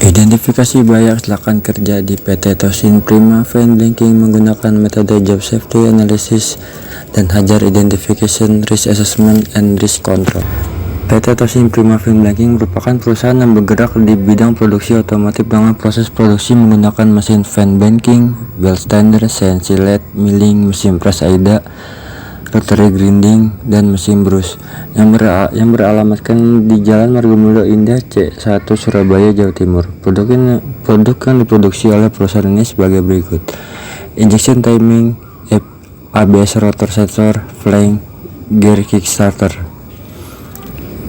Identifikasi bahaya kecelakaan kerja di PT Tosin Prima Fan Banking menggunakan metode Job Safety Analysis dan Hajar Identification Risk Assessment and Risk Control. PT Tosin Prima Fan Banking merupakan perusahaan yang bergerak di bidang produksi otomotif dengan proses produksi menggunakan mesin fan banking, belt stander, CNC lathe, milling, mesin press AIDA, rotary grinding, dan mesin brus yang beralamatkan di Jalan Margomulyo Indah C1 Surabaya, Jawa Timur. Produk yang diproduksi oleh perusahaan ini sebagai berikut: injection timing, ABS rotor sensor, flank, gear kickstarter.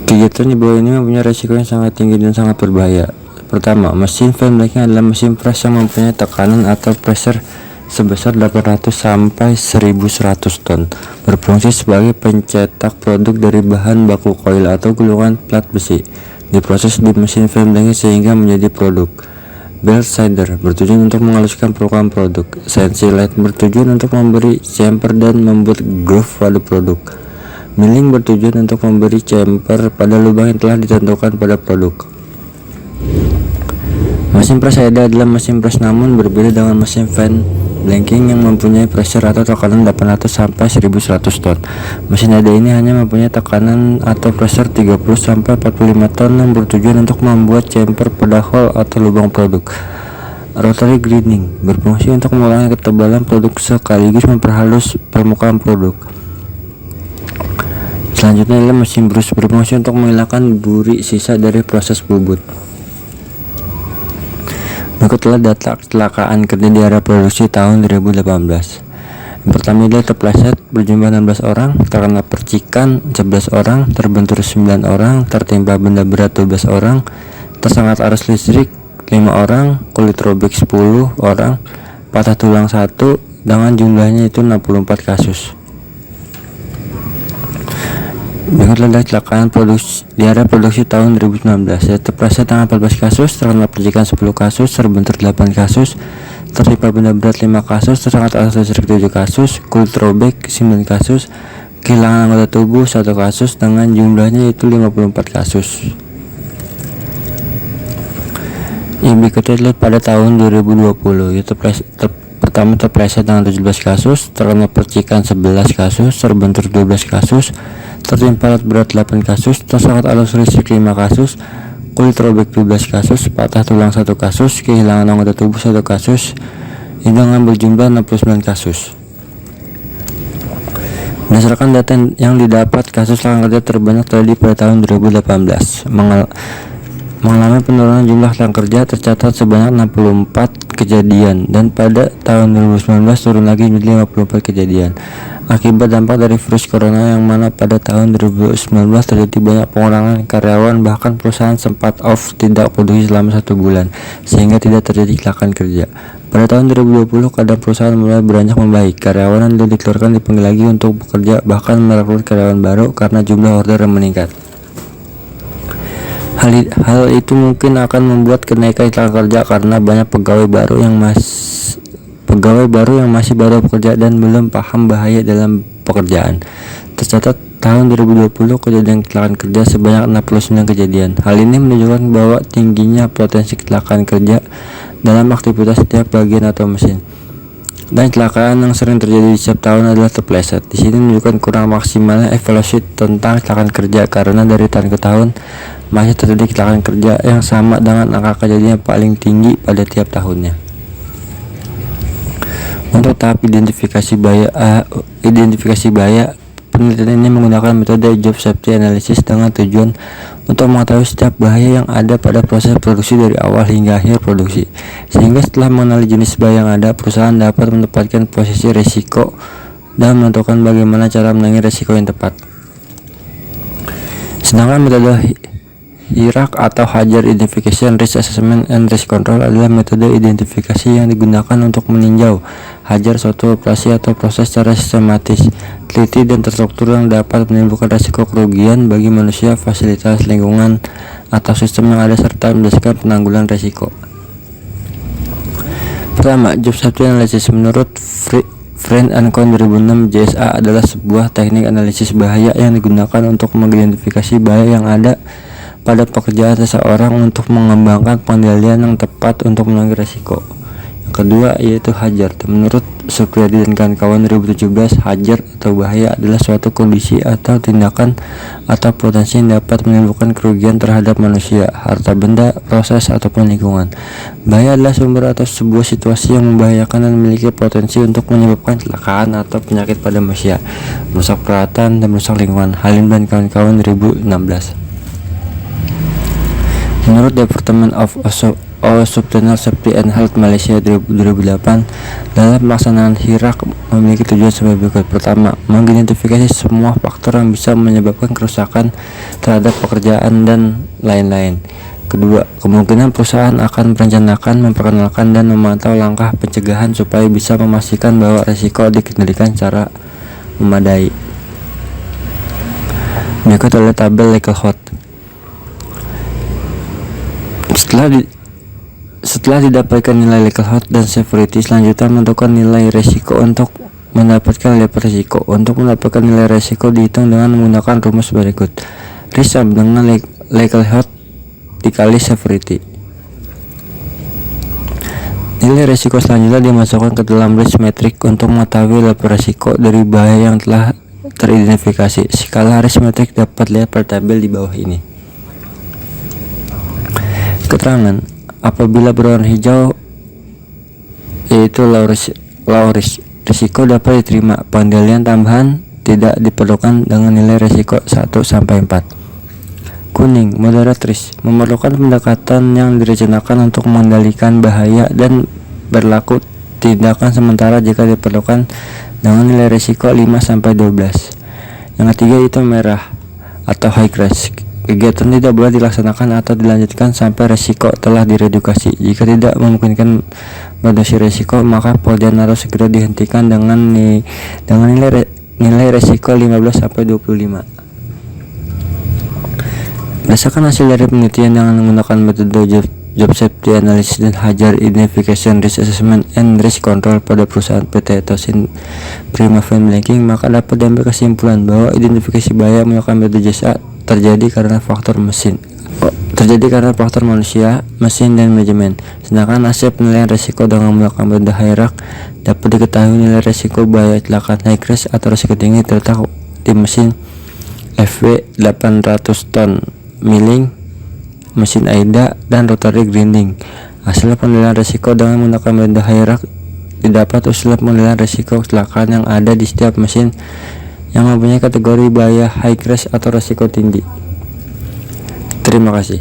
Kegiatan di bawah ini mempunyai resiko yang sangat tinggi dan sangat berbahaya. Pertama, mesin fan banking adalah mesin press yang mempunyai tekanan atau pressure sebesar 800 sampai 1100 ton, berfungsi sebagai pencetak produk dari bahan baku koil atau gulungan plat besi, diproses di mesin fan banking sehingga menjadi produk. Belt sander bertujuan untuk menghaluskan permukaan produk. CNC lathe bertujuan untuk memberi chamfer dan membuat groove pada produk. Milling bertujuan untuk memberi chamfer pada lubang yang telah ditentukan pada produk. Mesin press AIDA adalah mesin press namun berbeda dengan mesin fan banking yang mempunyai pressure atau tekanan 800 sampai 1100 ton. Mesin AIDA ini hanya mempunyai tekanan atau pressure 30 sampai 45 ton yang bertujuan untuk membuat chamfer pada hole atau lubang produk. Rotary grinding berfungsi untuk mengurangi ketebalan produk sekaligus memperhalus permukaan produk. Selanjutnya adalah mesin brus, berfungsi untuk menghilangkan duri sisa dari proses bubut. Berikutlah data kecelakaan kerja di area produksi tahun 2018. Yang pertama adalah terpleset berjumlah 16 orang, terkena percikan 11 orang, terbentur 9 orang, tertimpa benda berat 12 orang, tersengat arus listrik 5 orang, kulit robek 10 orang, patah tulang 1, dengan jumlahnya itu 64 kasus. Berikutlah kecelakaan produksi di area produksi tahun 2019, yaitu terpleset dengan 14 kasus, terkena percikan 10 kasus, terbentur 8 kasus, tertimpa benda berat 5 kasus, tersengat arus listrik 7 kasus, kulit robek 9 kasus, kehilangan anggota tubuh 1 kasus, dengan jumlahnya itu 54 kasus. Yang berikutnya adalah pada tahun 2020, yaitu pertama terpleset dengan 17 kasus, terkena percikan 11 kasus, terbentur 12 kasus, tertimpa alat berat 8 kasus, tersengat arus listrik 5 kasus, kulit robek 12 kasus, patah tulang 1 kasus, kehilangan anggota tubuh 1 kasus, dengan berjumlah 69 kasus. Berdasarkan data yang didapat, kasus kecelakaan kerja terbanyak terjadi pada tahun 2018, mengalami penurunan jumlah kecelakaan kerja tercatat sebanyak 64 kejadian, dan pada tahun 2019 turun lagi menjadi 54 kejadian akibat dampak dari virus corona, yang mana pada tahun 2019 terjadi banyak pengurangan karyawan, bahkan perusahaan sempat off tidak produksi selama 1 bulan sehingga tidak terjadi kecelakaan kerja. Pada tahun 2020 keadaan perusahaan mulai beranjak membaik, karyawan yang dikeluarkan dipanggil lagi untuk bekerja, bahkan merekrut karyawan baru karena jumlah order yang meningkat. Hal itu mungkin akan membuat kenaikan kecelakaan kerja karena banyak pegawai baru yang masih baru bekerja dan belum paham bahaya dalam pekerjaan. Tercatat tahun 2020 kejadian kecelakaan kerja sebanyak 69 kejadian. Hal ini menunjukkan bahwa tingginya potensi kecelakaan kerja dalam aktivitas setiap bagian atau mesin. Dan kecelakaan yang sering terjadi di setiap tahun adalah terpleset. Di sini menunjukkan kurang maksimalnya evaluasi tentang kecelakaan kerja karena dari tahun ke tahun masih terjadi kecelakaan kerja yang sama dengan angka kejadian paling tinggi pada tiap tahunnya. Untuk tahap identifikasi bahaya, penelitian ini menggunakan metode Job Safety Analysis dengan tujuan untuk mengetahui setiap bahaya yang ada pada proses produksi dari awal hingga akhir produksi, sehingga setelah mengenali jenis bahaya yang ada, perusahaan dapat menempatkan posisi risiko dan menentukan bagaimana cara menangani risiko yang tepat. Sedangkan metode HIRAC atau Hajar Identification Risk Assessment and Risk Control adalah metode identifikasi yang digunakan untuk meninjau hajar suatu operasi atau proses secara sistematis, teliti, dan terstruktur yang dapat menimbulkan risiko kerugian bagi manusia, fasilitas, lingkungan, atau sistem yang ada serta berdasarkan penanggulangan risiko. Pertama, Job Safety Analysis. Menurut Friend and Co 2006, JSA adalah sebuah teknik analisis bahaya yang digunakan untuk mengidentifikasi bahaya yang ada pada pekerjaan seseorang untuk mengembangkan pengendalian yang tepat untuk mengurangi risiko. Kedua yaitu hazard. Menurut Supriyadi dan kawan-kawan 2017, hazard atau bahaya adalah suatu kondisi atau tindakan atau potensi yang dapat menimbulkan kerugian terhadap manusia, harta benda, proses, ataupun lingkungan. Bahaya adalah sumber atau sebuah situasi yang membahayakan dan memiliki potensi untuk menyebabkan kecelakaan atau penyakit pada manusia, merusak peralatan, dan merusak lingkungan. Halim dan kawan-kawan 2016. Menurut Department of Occupational Safety and Health Malaysia 2008, dalam pelaksanaan HIRAK memiliki tujuan sebagai berikut. Pertama, mengidentifikasi semua faktor yang bisa menyebabkan kerusakan terhadap pekerjaan dan lain-lain. Kedua, kemungkinan perusahaan akan merencanakan, memperkenalkan, dan memantau langkah pencegahan supaya bisa memastikan bahwa risiko dikendalikan secara memadai. Berikut adalah tabel likelihood. Setelah didapatkan nilai likelihood dan severity, selanjutnya menentukan nilai risiko untuk mendapatkan level risiko. Untuk mendapatkan nilai risiko dihitung dengan menggunakan rumus berikut. Risk sama dengan likelihood dikali severity. Nilai risiko selanjutnya dimasukkan ke dalam risk metric untuk mengetahui level risiko dari bahaya yang telah teridentifikasi. Skala risk metric dapat lihat pada tabel di bawah ini. Keterangan: apabila berwarna hijau yaitu low risk, risiko dapat diterima. Pengendalian tambahan tidak diperlukan dengan nilai risiko 1-4. Kuning, moderate risk, memerlukan pendekatan yang direncanakan untuk mengendalikan bahaya dan berlaku tindakan sementara jika diperlukan dengan nilai risiko 5-12. Yang ketiga itu merah atau high risk. Kegiatan tidak boleh dilaksanakan atau dilanjutkan sampai risiko telah direduksi. Jika tidak memungkinkan mereduksi risiko, maka pekerjaan harus segera dihentikan dengan nilai risiko 15-25. Berdasarkan hasil dari penelitian dengan menggunakan metode job safety analysis dan hazard identification, risk assessment, and risk control pada perusahaan PT Tosin Prima Fan Banking, maka dapat diambil kesimpulan bahwa identifikasi bahaya menggunakan metode jasa terjadi karena faktor manusia, mesin, dan manajemen. Sedangkan hasil penilaian risiko dengan menggunakan metode HIRAK dapat diketahui nilai risiko bahaya kecelakaan high risk atau risiko tinggi terletak di mesin FW 800 ton milling, mesin AIDA, dan rotary grinding. Hasil penilaian risiko dengan menggunakan metode HIRAK didapat usul penilaian risiko kecelakaan yang ada di setiap mesin yang mempunyai kategori bahaya high risk atau risiko tinggi. Terima kasih.